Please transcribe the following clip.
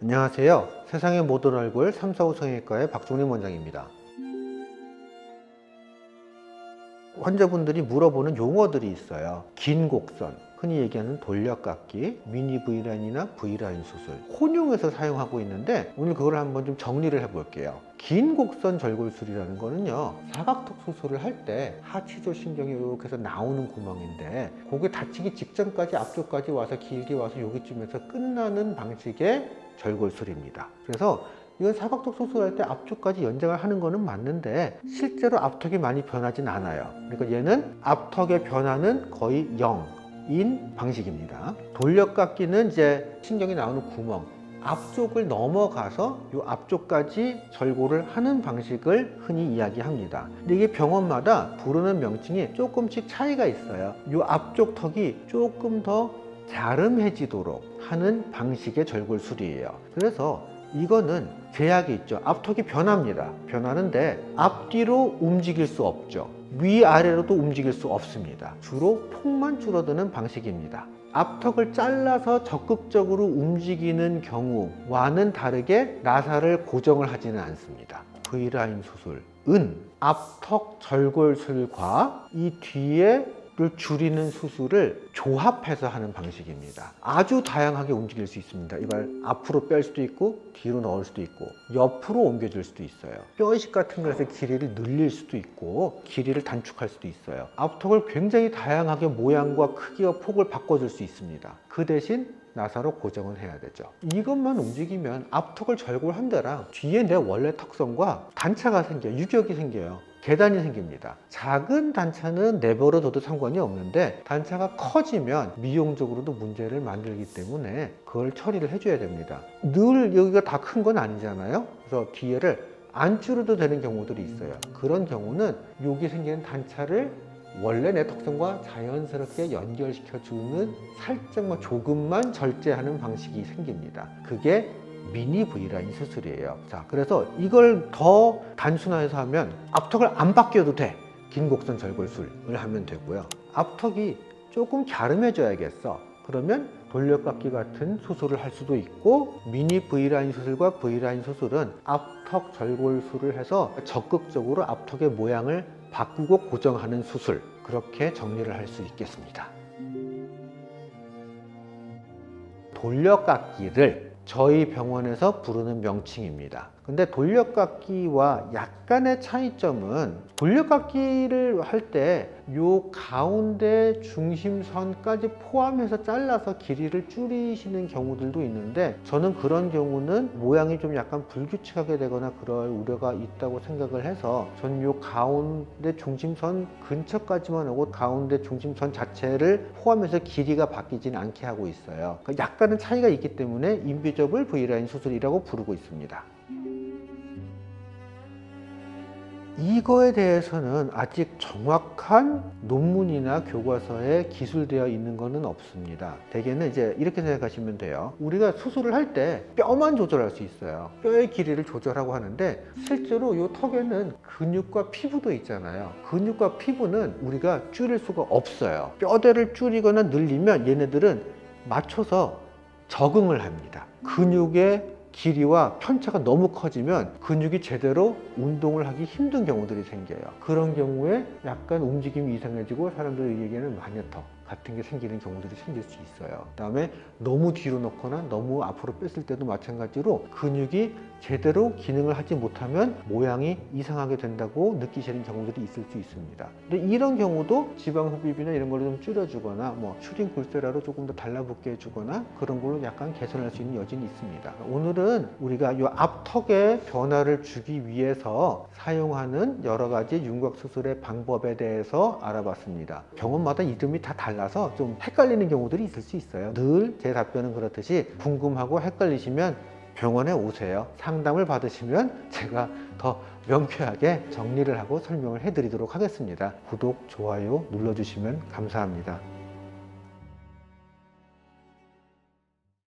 안녕하세요. 세상의 모든 얼굴 삼사오 성형외과의 박종림 원장입니다. 환자분들이 물어보는 용어들이 있어요. 긴 곡선, 흔히 얘기하는 돌려깎기, 미니 V라인이나 V라인 수술, 혼용해서 사용하고 있는데 오늘 그걸 한번 좀 정리를 해볼게요. 긴 곡선 절골술이라는 거는요, 사각턱 수술을 할 때 하치조 신경이 이렇게 해서 나오는 구멍인데 그게 다치기 직전까지 앞쪽까지 와서 길게 와서 여기쯤에서 끝나는 방식의 절골술입니다. 그래서 이건 사각턱 수술할 때 앞쪽까지 연장을 하는 거는 맞는데 실제로 앞턱이 많이 변하진 않아요. 그러니까 얘는 앞턱의 변화는 거의 0인 방식입니다. 돌려깎기는 이제 신경이 나오는 구멍 앞쪽을 넘어가서 이 앞쪽까지 절골을 하는 방식을 흔히 이야기합니다. 근데 이게 병원마다 부르는 명칭이 조금씩 차이가 있어요. 이 앞쪽 턱이 조금 더 갸름해지도록 하는 방식의 절골술이에요. 그래서 이거는 제약이 있죠. 앞턱이 변합니다. 변하는데 앞뒤로 움직일 수 없죠. 위아래로도 움직일 수 없습니다. 주로 폭만 줄어드는 방식입니다. 앞턱을 잘라서 적극적으로 움직이는 경우와는 다르게 나사를 고정을 하지는 않습니다. V라인 수술은 앞턱 절골술과 이 뒤에 를 줄이는 수술을 조합해서 하는 방식입니다. 아주 다양하게 움직일 수 있습니다. 이걸 앞으로 뺄 수도 있고 뒤로 넣을 수도 있고 옆으로 옮겨줄 수도 있어요. 뼈이식 같은 것에서 길이를 늘릴 수도 있고 길이를 단축할 수도 있어요. 앞턱을 굉장히 다양하게 모양과 크기와 폭을 바꿔줄 수 있습니다. 그 대신 나사로 고정을 해야 되죠. 이것만 움직이면 앞턱을 절골한 데랑 뒤에 내 원래 턱선과 단차가 생겨요. 유격이 생겨요. 계단이 생깁니다. 작은 단차는 내버려둬도 상관이 없는데 단차가 커지면 미용적으로도 문제를 만들기 때문에 그걸 처리를 해줘야 됩니다. 늘 여기가 다 큰 건 아니잖아요. 그래서 뒤에를 안 줄여도 되는 경우들이 있어요. 그런 경우는 여기 생기는 단차를 원래 내 턱선과 자연스럽게 연결시켜주는 살짝만 조금만 절제하는 방식이 생깁니다. 그게 미니 V라인 수술이에요. 자, 그래서 이걸 더 단순화해서 하면 앞턱을 안 바뀌어도 돼. 긴 곡선 절골술을 하면 되고요. 앞턱이 조금 갸름해져야겠어. 그러면 돌려깎기 같은 수술을 할 수도 있고 미니 V라인 수술과 V라인 수술은 앞턱 절골술을 해서 적극적으로 앞턱의 모양을 바꾸고 고정하는 수술, 그렇게 정리를 할 수 있겠습니다. 돌려깎기를 저희 병원에서 부르는 명칭입니다. 근데 돌려깎기와 약간의 차이점은 돌려깎기를 할 때 요 가운데 중심선까지 포함해서 잘라서 길이를 줄이시는 경우들도 있는데 저는 그런 경우는 모양이 좀 약간 불규칙하게 되거나 그럴 우려가 있다고 생각을 해서 저는 요 가운데 중심선 근처까지만 하고 가운데 중심선 자체를 포함해서 길이가 바뀌진 않게 하고 있어요. 그러니까 약간은 차이가 있기 때문에 인비저블 V라인 수술이라고 부르고 있습니다. 이거에 대해서는 아직 정확한 논문이나 교과서에 기술되어 있는 것은 없습니다. 대개는 이제 이렇게 생각하시면 돼요. 우리가 수술을 할 때 뼈만 조절할 수 있어요. 뼈의 길이를 조절하고 하는데 실제로 이 턱에는 근육과 피부도 있잖아요. 근육과 피부는 우리가 줄일 수가 없어요. 뼈대를 줄이거나 늘리면 얘네들은 맞춰서 적응을 합니다. 근육의 길이와 편차가 너무 커지면 근육이 제대로 운동을 하기 힘든 경우들이 생겨요. 그런 경우에 약간 움직임이 이상해지고 사람들에게는 마녀턱 같은 게 생기는 경우들이 생길 수 있어요. 그 다음에 너무 뒤로 넣거나 너무 앞으로 뺐을 때도 마찬가지로 근육이 제대로 기능을 하지 못하면 모양이 이상하게 된다고 느끼시는 경우들이 있을 수 있습니다. 근데 이런 경우도 지방 흡입이나 이런 걸로 좀 줄여주거나 뭐 슈링 굴세라로 조금 더 달라붙게 해주거나 그런 걸로 약간 개선할 수 있는 여지는 있습니다. 오늘은 우리가 이 앞턱의 변화를 주기 위해서 사용하는 여러 가지 윤곽 수술의 방법에 대해서 알아봤습니다. 병원마다 이름이 다 달라서 좀 헷갈리는 경우들이 있을 수 있어요. 늘 제 답변은 그렇듯이 궁금하고 헷갈리시면 병원에 오세요. 상담을 받으시면 제가 더 명쾌하게 정리를 하고 설명을 해드리도록 하겠습니다. 구독, 좋아요 눌러주시면 감사합니다.